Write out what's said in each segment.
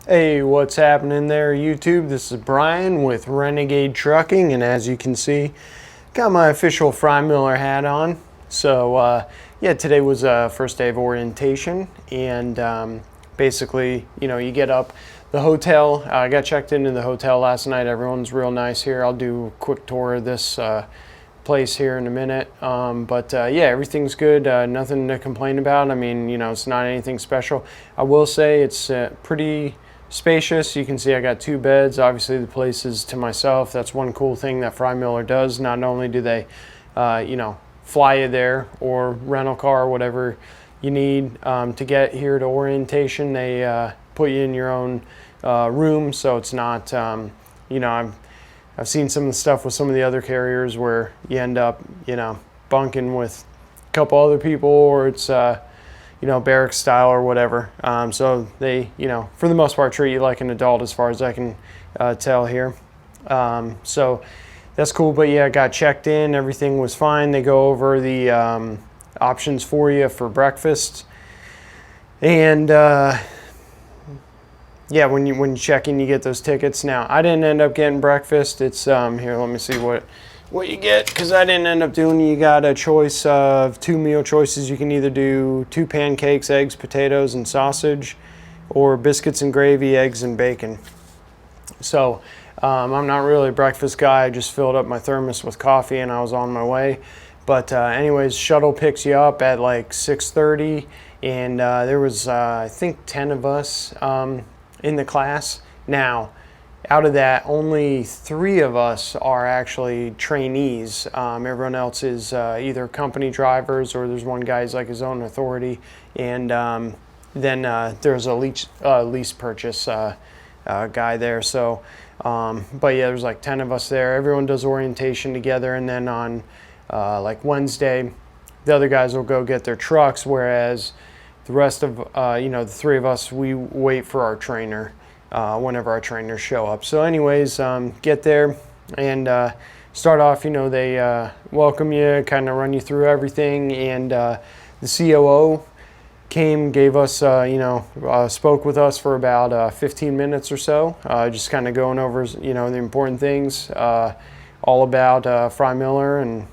Hey, what's happening there, YouTube? This is Brian with Renegade Trucking, and as you can see, got my official Freymiller hat on. So, yeah, today was first day of orientation, and basically, you get up. The hotel, I got checked into the hotel last night. Everyone's real nice here. I'll do a quick tour of this place here in a minute. But yeah, everything's good. Nothing to complain about. I mean, it's not anything special. I will say it's pretty spacious. You can see I got 2 beds. Obviously, the place is to myself. That's one cool thing that Freymiller does. Not only do they, fly you there or rental car or whatever you need to get here to orientation, they put you in your own room, so it's not, I've seen some of the stuff with some of the other carriers where you end up, bunking with a couple other people, or it's barrack style or whatever. So they, for the most part, treat you like an adult as far as I can tell here. So that's cool. But yeah, I got checked in. Everything was fine. They go over the options for you for breakfast. And yeah, when you check in, you get those tickets. Now, I didn't end up getting breakfast. It's here. Let me see what you get, because I didn't end up doing. You got a choice of 2 meal choices. You can either do 2 pancakes, eggs, potatoes, and sausage, or biscuits and gravy, eggs and bacon. So I'm not really a breakfast guy. I just filled up my thermos with coffee and I was on my way. But anyways, shuttle picks you up at like 6:30, and there was I think 10 of us in the class. Now, out of that, only 3 of us are actually trainees. Everyone else is either company drivers, or there's one guy who's like his own authority, and then there's a lease purchase guy there. So, but yeah, there's like 10 of us there. Everyone does orientation together, and then on like Wednesday, the other guys will go get their trucks, whereas the rest of the 3 of us, we wait for our trainer. Whenever our trainers show up. So anyways, get there and start off, they welcome you, kind of run you through everything, and the COO came, gave us, spoke with us for about 15 minutes or so, just kind of going over, the important things, all about Freymiller, and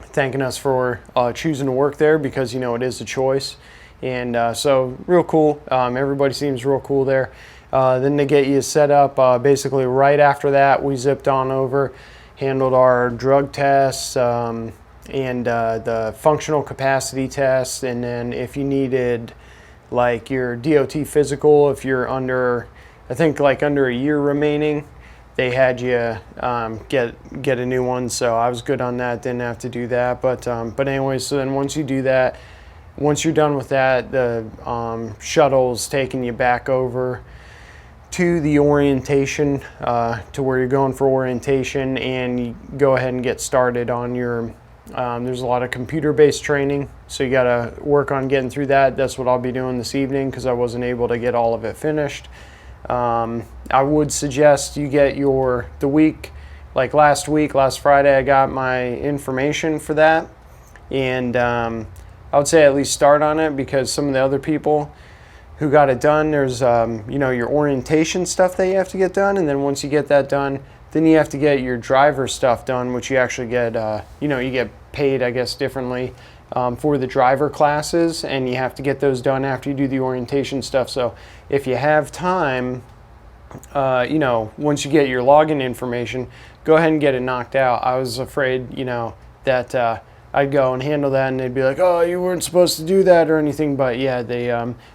thanking us for choosing to work there, because, it is a choice. And so real cool. Everybody seems real cool there. Then they get you set up. Basically, right after that, we zipped on over, handled our drug tests and the functional capacity test. And then if you needed like your DOT physical, if you're under, I think like under a year remaining, they had you get a new one. So I was good on that. Didn't have to do that. But anyways, so then once you do that, once you're done with that, the shuttle's taking you back over to the orientation, to where you're going for orientation, and you go ahead and get started on your, there's a lot of computer-based training, so you got to work on getting through that. That's what I'll be doing this evening, because I wasn't able to get all of it finished. I would suggest you get the week, like last Friday, I got my information for that, and I would say at least start on it, because some of the other people who got it done, there's your orientation stuff that you have to get done, and then once you get that done, then you have to get your driver stuff done, which you actually get you get paid, I guess, differently for the driver classes, and you have to get those done after you do the orientation stuff. So if you have time, once you get your login information, go ahead and get it knocked out. I was afraid that I'd go and handle that, and they'd be like, "Oh, you weren't supposed to do that," or anything. But yeah, they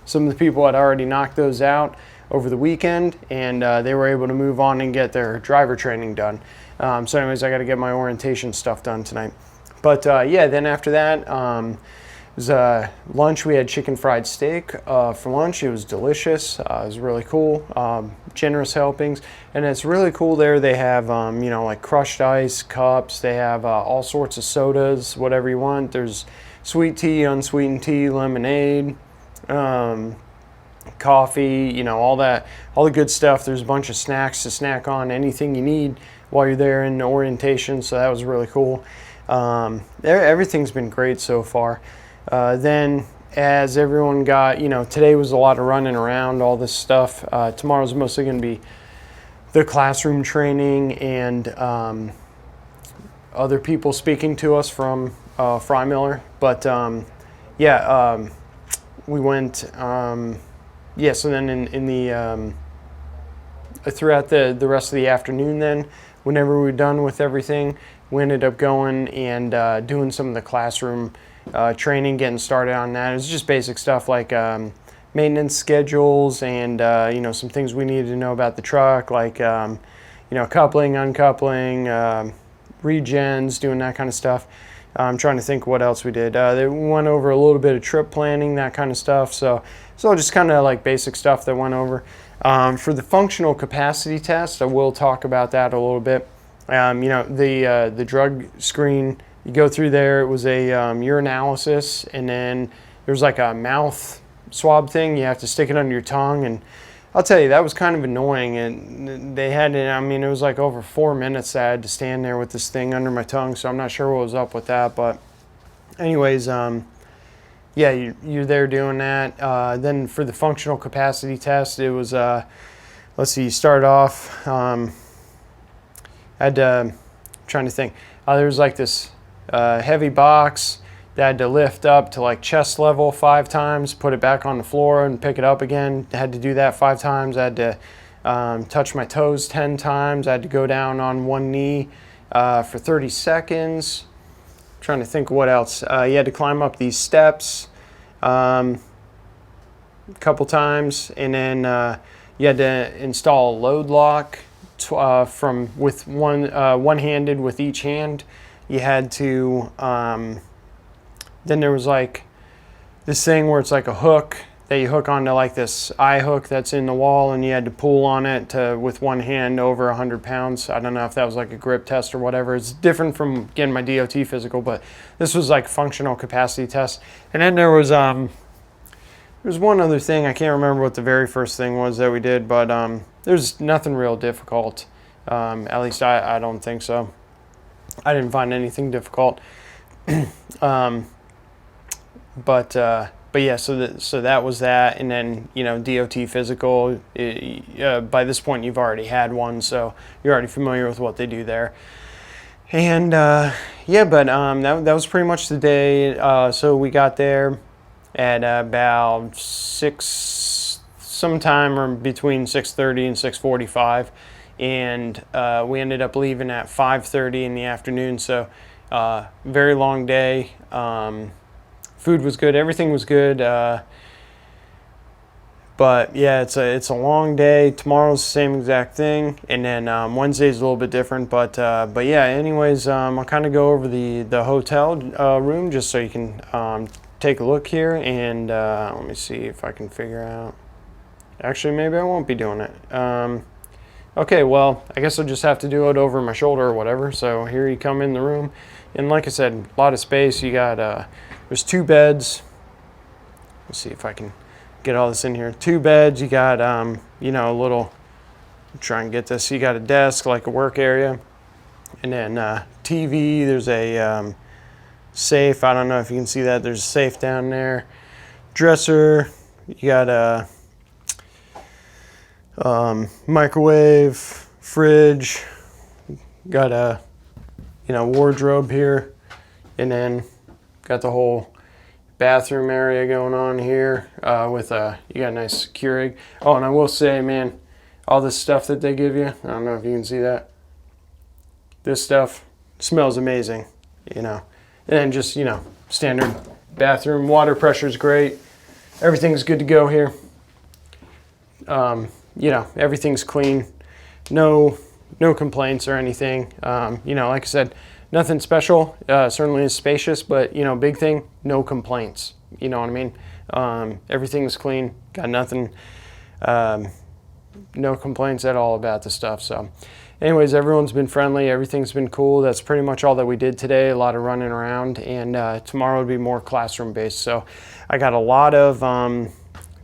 some of the people had already knocked those out over the weekend, and they were able to move on and get their driver training done. So anyways, I got to get my orientation stuff done tonight. But yeah, then after that, it was lunch. We had chicken fried steak for lunch. It was delicious. It was really cool. Generous helpings, and it's really cool there. They have like crushed ice cups. They have all sorts of sodas, whatever you want. There's sweet tea, unsweetened tea, lemonade, coffee, all the good stuff. There's a bunch of snacks to snack on, anything you need while you're there in orientation. So that was really cool. Everything's been great so far. Then as everyone got, today was a lot of running around, all this stuff. Tomorrow's mostly going to be the classroom training and other people speaking to us from Freymiller. But we went, so then in the, throughout the rest of the afternoon then, whenever we were done with everything, we ended up going and doing some of the classroom training, getting started on that. It was just basic stuff like maintenance schedules and some things we needed to know about the truck, like coupling, uncoupling, regens, doing that kind of stuff. I'm trying to think what else we did. They went over a little bit of trip planning, that kind of stuff. So just kind of like basic stuff that went over. For the functional capacity test, I will talk about that a little bit. The drug screen, you go through there. It was a urinalysis, and then there's like a mouth swab thing. You have to stick it under your tongue, and I'll tell you, that was kind of annoying. And they had it, it was like over 4 minutes that I had to stand there with this thing under my tongue, so I'm not sure what was up with that. But anyways, you're there doing that. Then for the functional capacity test, it was, let's see, you start off, trying to think. There was like this heavy box that I had to lift up to like chest level 5 times, put it back on the floor and pick it up again. I had to do that 5 times. I had to touch my toes 10 times. I had to go down on one knee for 30 seconds. I'm trying to think what else. You had to climb up these steps a couple times, and then you had to install a load lock with one-handed with each hand. You had to then there was like this thing where it's like a hook that you hook onto like this eye hook that's in the wall, and you had to pull on it with one hand over 100 pounds. I don't know if that was like a grip test or whatever. It's different from getting my DOT physical, but this was like functional capacity test. And then there was one other thing. I can't remember what the very first thing was that we did, but there's nothing real difficult. At least I don't think so. I didn't find anything difficult. But yeah, so that was that, and then DOT physical. By this point, you've already had one, so you're already familiar with what they do there. And that was pretty much the day. So we got there at about 6, sometime or between 6:30 and 6:45, and we ended up leaving at 5:30 in the afternoon. So very long day. Food was good. Everything was good. But yeah, it's a long day. Tomorrow's the same exact thing, and then Wednesday's a little bit different. But yeah. Anyways, I'll kind of go over the hotel room just so you can take a look here, and let me see if I can figure out. Actually, maybe I won't be doing it. Okay, well, I guess I'll just have to do it over my shoulder or whatever. So here you come in the room, and like I said, a lot of space. You got there's 2 beds. Let's see if I can get all this in here. 2 beds. You got a little. Try and get this. You got a desk, like a work area, and then TV. There's a safe. I don't know if you can see that. There's a safe down there. Dresser. You got a microwave, fridge. Got a wardrobe here, and then got the whole bathroom area going on here with you got a nice Keurig. Oh, and I will say, man, all this stuff that they give you, I don't know if you can see that. This stuff smells amazing, And then just, standard bathroom. Water pressure is great. Everything's good to go here. Everything's clean. No complaints or anything. Like I said, nothing special. Certainly is spacious, but big thing, no complaints. You know what I mean? Everything's clean. Got nothing. No complaints at all about the stuff. So, anyways, everyone's been friendly. Everything's been cool. That's pretty much all that we did today. A lot of running around, and tomorrow will be more classroom based. So, I got a lot of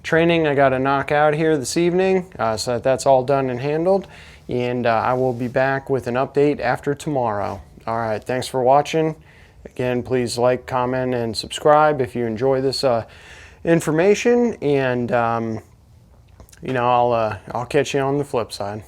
training I got to knock out here this evening, so that's all done and handled. And I will be back with an update after tomorrow. All right, thanks for watching. Again, please like, comment, and subscribe if you enjoy this information, and you know, I'll catch you on the flip side.